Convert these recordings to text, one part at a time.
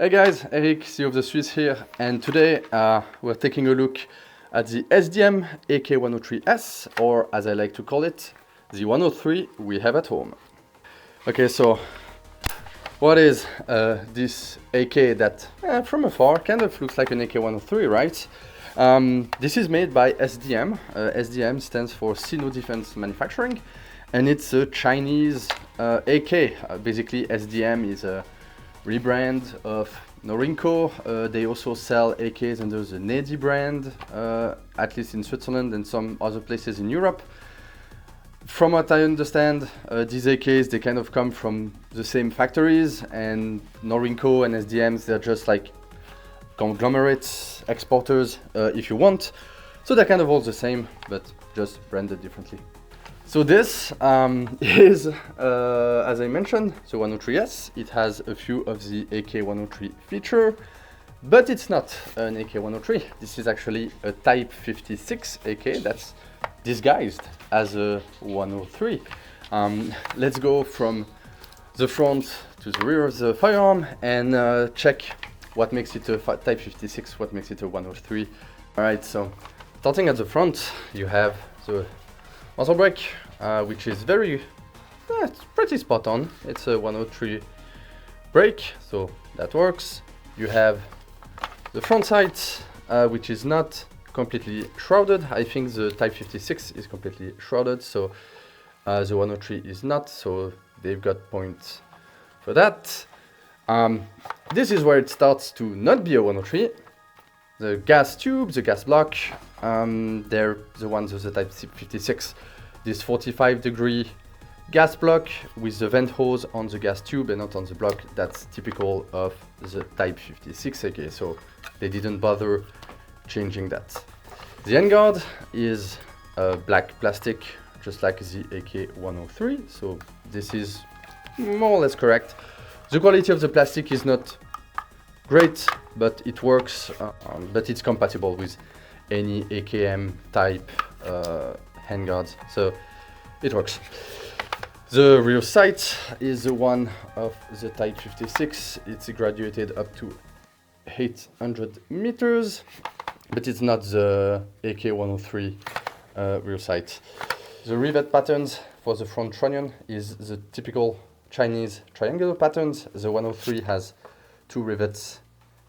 Hey guys, Eric, CEO of the Swiss here, and today we're taking a look at the SDM AK-103S, or as I like to call it, the 103 we have at home. Okay, so what is this AK that from afar kind of looks like an AK-103, right? This is made by SDM. SDM stands for Sino Defense Manufacturing, and it's a Chinese AK. Basically, SDM is a rebrand of Norinco. They also sell AKs under the Nedi brand, at least in Switzerland and some other places in Europe. From what I understand, these AKs, they kind of come from the same factories, and Norinco and SDMs, they're just like conglomerates, exporters, if you want. So they're kind of all the same, but just branded differently. So this is, as I mentioned, the 103S. It has a few of the AK-103 feature, but it's not an AK-103. This is actually a Type 56 AK that's disguised as a 103. Let's go from the front to the rear of the firearm and check what makes it a Type 56, what makes it a 103. All right, so starting at the front, you have the muzzle brake, which is it's pretty spot on. It's a 103 brake, so that works. You have the front sight, which is not completely shrouded. I think the Type 56 is completely shrouded, so the 103 is not, so they've got points for that. This is where it starts to not be a 103. The gas tube, the gas block, they're the ones of the Type 56. This 45-degree gas block with the vent hose on the gas tube and not on the block, that's typical of the Type 56 AK, so they didn't bother changing that. The handguard is black plastic, just like the AK-103, so this is more or less correct. The quality of the plastic is not great, but it works, but it's compatible with any AKM type handguards, so it works. The rear sight is the one of the Type 56. It's graduated up to 800 meters, but it's not the AK-103 rear sight. The rivet patterns for the front trunnion is the typical Chinese triangular patterns. The 103 has two rivets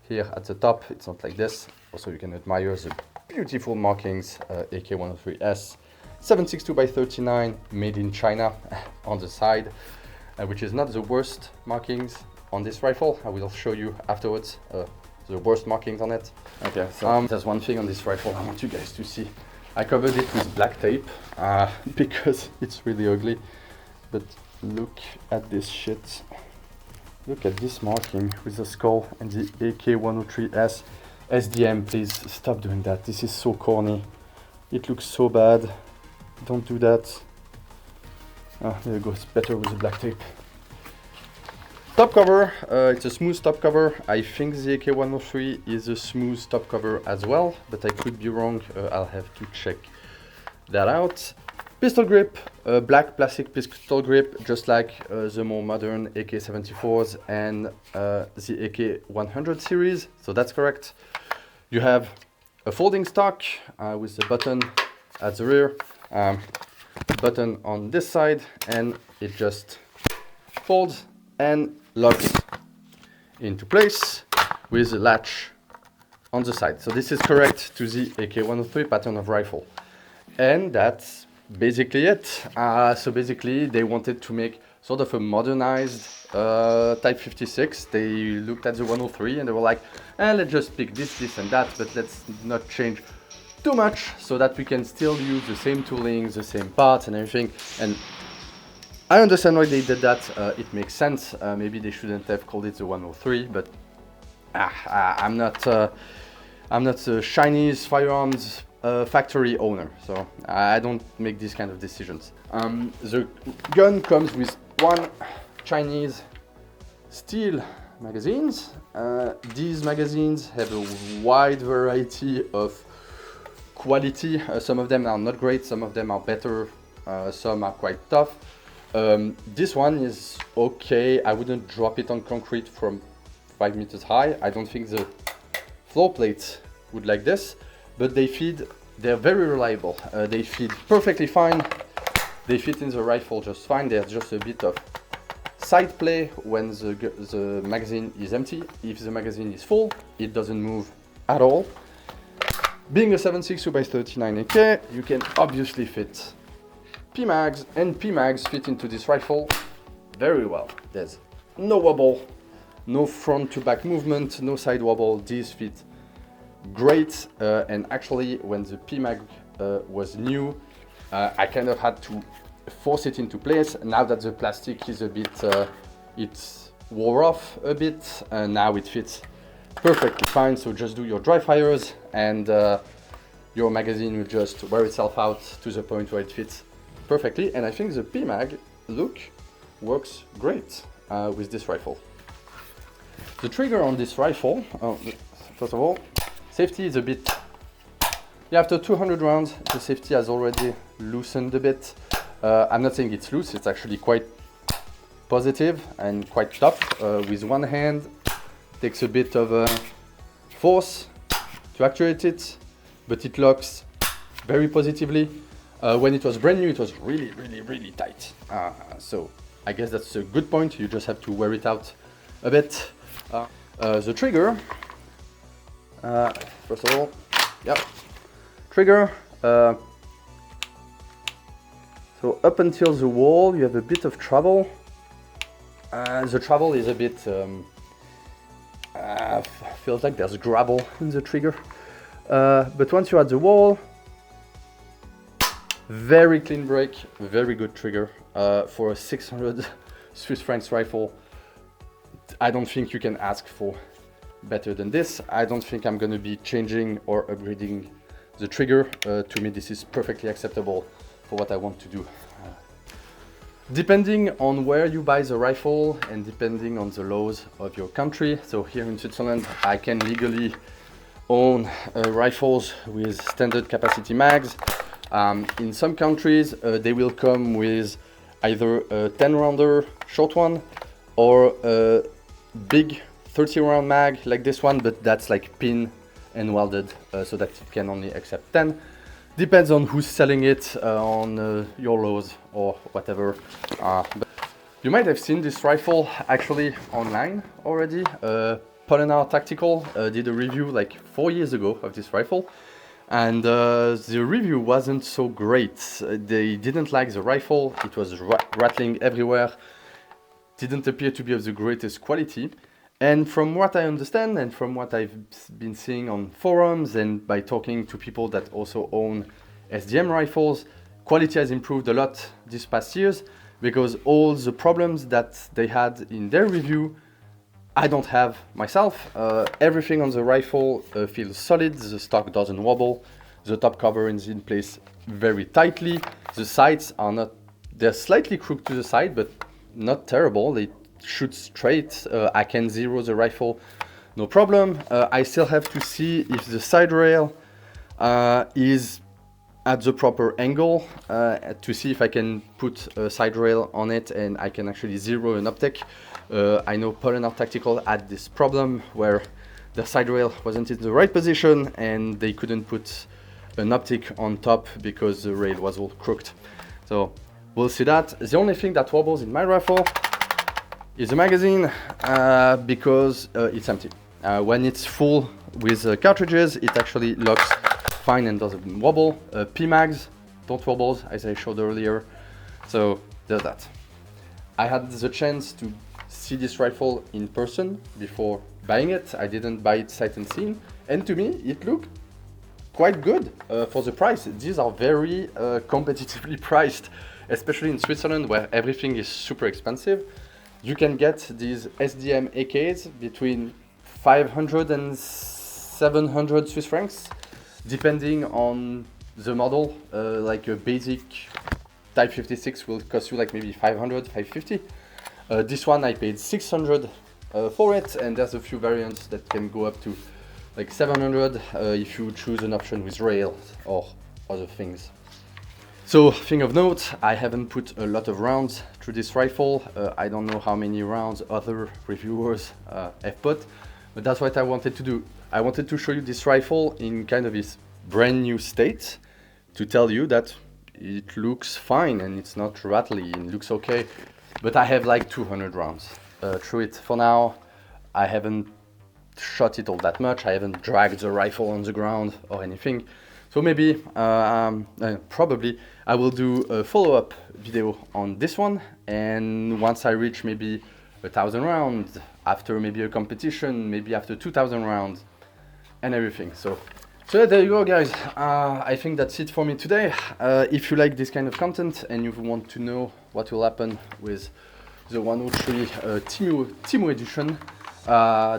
here at the top. It's not like this. Also, you can admire the beautiful markings, AK-103S, 762 by 39, made in China on the side, which is not the worst markings on this rifle. I will show you afterwards the worst markings on it. Okay, so there's one thing on this rifle I want you guys to see. I covered it with black tape because it's really ugly, but look at this shit. Look at this marking with the skull and the AK-103S. SDM, please stop doing that. This is so corny. It looks so bad. Don't do that. There it goes. Better with the black tape. Top cover. It's a smooth top cover. I think the AK-103 is a smooth top cover as well, but I could be wrong. I'll have to check that out. Pistol grip, black plastic pistol grip, just like the more modern AK-74s and the AK-100 series, so that's correct. You have a folding stock with the button at the rear, button on this side, and it just folds and locks into place with the latch on the side. So this is correct to the AK-103 pattern of rifle. And that's basically it. So basically they wanted to make sort of a modernized Type 56. They looked at the 103 and they were like, let's just pick this and that, but let's not change too much so that we can still use the same tooling, the same parts and everything. And I understand why they did that. It makes sense. Maybe they shouldn't have called it the 103, but I'm not a Chinese firearms factory owner, so I don't make these kind of decisions. The gun comes with one Chinese steel magazines. These magazines have a wide variety of quality. Some of them are not great, some of them are better, some are quite tough. This one is okay. I wouldn't drop it on concrete from 5 meters high. I don't think the floor plates would like this, but they're very reliable. They feed perfectly fine. They fit in the rifle just fine. There's just a bit of side play when the magazine is empty. If the magazine is full, it doesn't move at all. Being a 7.62 by 39 AK, you can obviously fit P-mags, and P-mags fit into this rifle very well. There's no wobble, no front to back movement, no side wobble. These fit great, and actually when the P-mag was new, I kind of had to force it into place. Now that the plastic is a bit, it's wore off a bit, and now it fits perfectly fine. So just do your dry fires and your magazine will just wear itself out to the point where it fits perfectly. And I think the P-mag look works great with this rifle. The trigger on this rifle, first of all, safety is a bit, after 200 rounds, the safety has already loosened a bit. I'm not saying it's loose, it's actually quite positive and quite tough. With one hand, takes a bit of force to actuate it, but it locks very positively. When it was brand new, it was really tight. So I guess that's a good point. You just have to wear it out a bit. The trigger, first of all, trigger. So up until the wall, you have a bit of trouble. The trouble is a bit, feels like there's gravel in the trigger. But once you're at the wall, very clean break, very good trigger. For a 600 Swiss francs rifle, I don't think you can ask for better than this. I don't think I'm gonna be changing or upgrading the trigger. To me, this is perfectly acceptable for what I want to do. Depending on where you buy the rifle and depending on the laws of your country. So here in Switzerland, I can legally own rifles with standard capacity mags. In some countries, they will come with either a 10-rounder short one or a big 30-round mag like this one, but that's like pin and welded so that it can only accept 10. Depends on who's selling it, on your laws or whatever. But you might have seen this rifle actually online already. Polenar Tactical did a review like 4 years ago of this rifle, and the review wasn't so great. They didn't like the rifle. It was rattling everywhere. Didn't appear to be of the greatest quality. And from what I understand and from what I've been seeing on forums and by talking to people that also own SDM rifles, quality has improved a lot these past years because all the problems that they had in their review, I don't have myself. Everything on the rifle feels solid, the stock doesn't wobble, the top cover is in place very tightly, the sights are not, they're slightly crooked to the side, but not terrible. They shoot straight. I can zero the rifle, no problem. I still have to see if the side rail is at the proper angle to see if I can put a side rail on it and I can actually zero an optic. I know Polenar Tactical had this problem where the side rail wasn't in the right position and they couldn't put an optic on top because the rail was all crooked. So we'll see that. The only thing that wobbles in my rifle is the magazine because it's empty. When it's full with cartridges, it actually locks fine and doesn't wobble. P-mags don't wobble, as I showed earlier. So there's that. I had the chance to see this rifle in person before buying it. I didn't buy it sight unseen, and to me it looked quite good for the price. These are very competitively priced, especially in Switzerland where everything is super expensive. You can get these SDM AKs between 500 and 700 Swiss francs, depending on the model. Like a basic Type 56 will cost you like maybe 500, 550. This one I paid 600 for it, and there's a few variants that can go up to like 700 if you choose an option with rails or other things. So, thing of note, I haven't put a lot of rounds through this rifle. I don't know how many rounds other reviewers have put, but that's what I wanted to do. I wanted to show you this rifle in kind of its brand new state to tell you that it looks fine and it's not rattly and looks okay. But I have like 200 rounds through it. For now, I haven't shot it all that much. I haven't dragged the rifle on the ground or anything. So maybe, probably, I will do a follow-up video on this one, and once I reach maybe 1,000 rounds, after maybe a competition, maybe after 2,000 rounds, and everything. So there you go, guys. I think that's it for me today. If you like this kind of content and you want to know what will happen with the 103 Timo edition,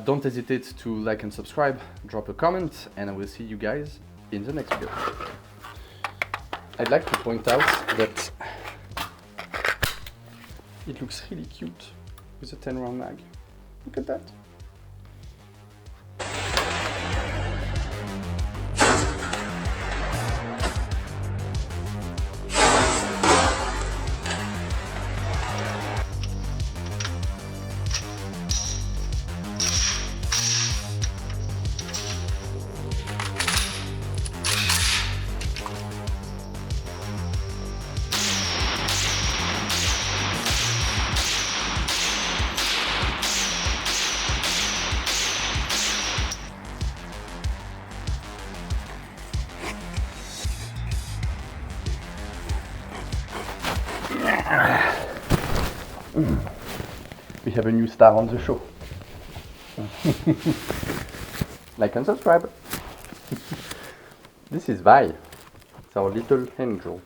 don't hesitate to like and subscribe, drop a comment, and I will see you guys in the next video. I'd like to point out that it looks really cute with a 10 round mag. Look at that. We have a new star on the show. Like and subscribe. This is Vi. It's our little angel.